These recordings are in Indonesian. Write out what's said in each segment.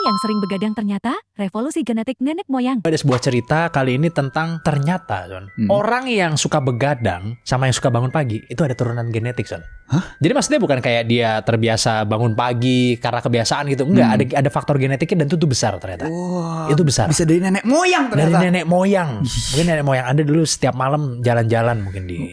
yang sering begadang ternyata revolusi genetik nenek moyang. Ada sebuah cerita kali ini tentang ternyata, Son. Orang yang suka begadang sama yang suka bangun pagi itu ada turunan genetik, Son. Hah? Jadi maksudnya bukan kayak dia terbiasa bangun pagi karena kebiasaan gitu. Enggak, ada faktor genetiknya dan itu tuh besar ternyata. Wah, Itu besar. Bisa dari nenek moyang Dari ternyata. nenek moyang. Mungkin nenek moyang Anda dulu setiap malam jalan-jalan mungkin di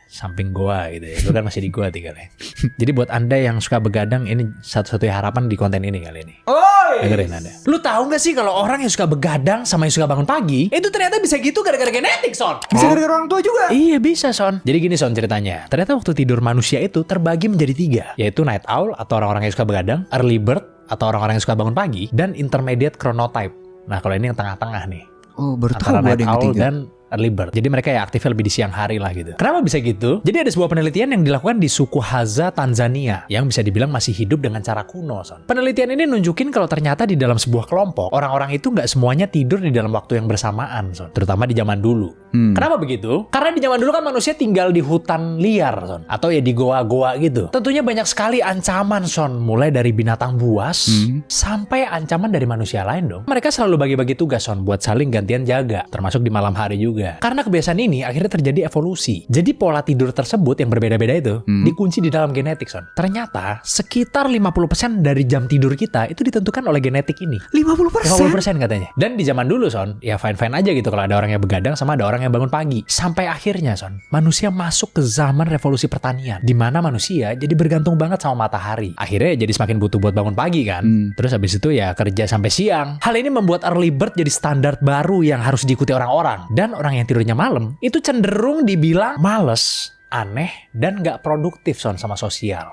samping goa gitu ya. Lu kan masih di goa tinggalnya. Jadi buat Anda yang suka begadang, ini satu-satunya harapan di konten ini kali ini. Oi. Dengerin Anda. Lu tahu gak sih kalau orang yang suka begadang sama yang suka bangun pagi itu ternyata bisa gitu gara-gara genetik, Son? Bisa gara-gara orang tua juga. Iya bisa, Son. Jadi gini, Son, ceritanya. Ternyata waktu tidur manusia itu terbagi menjadi 3, yaitu night owl atau orang-orang yang suka begadang, early bird atau orang-orang yang suka bangun pagi, dan intermediate chronotype. Nah, kalau ini yang tengah-tengah nih. Oh, baru Antara tahu gue ada night yang owl ketiga. dan early bird. Jadi mereka ya aktifnya lebih di siang hari lah gitu. Kenapa bisa gitu? Jadi ada sebuah penelitian yang dilakukan di suku Hadza, Tanzania, yang bisa dibilang masih hidup dengan cara kuno, Son. Penelitian ini nunjukin kalau ternyata di dalam sebuah kelompok, orang-orang itu nggak semuanya tidur di dalam waktu yang bersamaan, Son. Terutama di zaman dulu. Kenapa begitu? Karena di zaman dulu kan manusia tinggal di hutan liar, Son. Atau ya di goa-goa gitu. Tentunya banyak sekali ancaman, Son. Mulai dari binatang buas, sampai ancaman dari manusia lain dong. Mereka selalu bagi-bagi tugas, Son, buat saling gantian jaga. Termasuk di malam hari juga. Karena kebiasaan ini akhirnya terjadi evolusi. Jadi pola tidur tersebut yang berbeda-beda itu dikunci di dalam genetik, Son. Ternyata sekitar 50% dari jam tidur kita itu ditentukan oleh genetik ini. 50%? 50% katanya. Dan di zaman dulu, Son, ya fine-fine aja gitu kalau ada orang yang begadang sama ada orang yang bangun pagi. Sampai akhirnya, Son, manusia masuk ke zaman revolusi pertanian, di mana manusia jadi bergantung banget sama matahari. Akhirnya jadi semakin butuh buat bangun pagi kan. Terus habis itu ya kerja sampai siang. Hal ini membuat early bird jadi standar baru yang harus diikuti orang-orang. Dan orang yang tidurnya malam itu cenderung dibilang males, aneh, dan gak produktif, Son, sama sosial.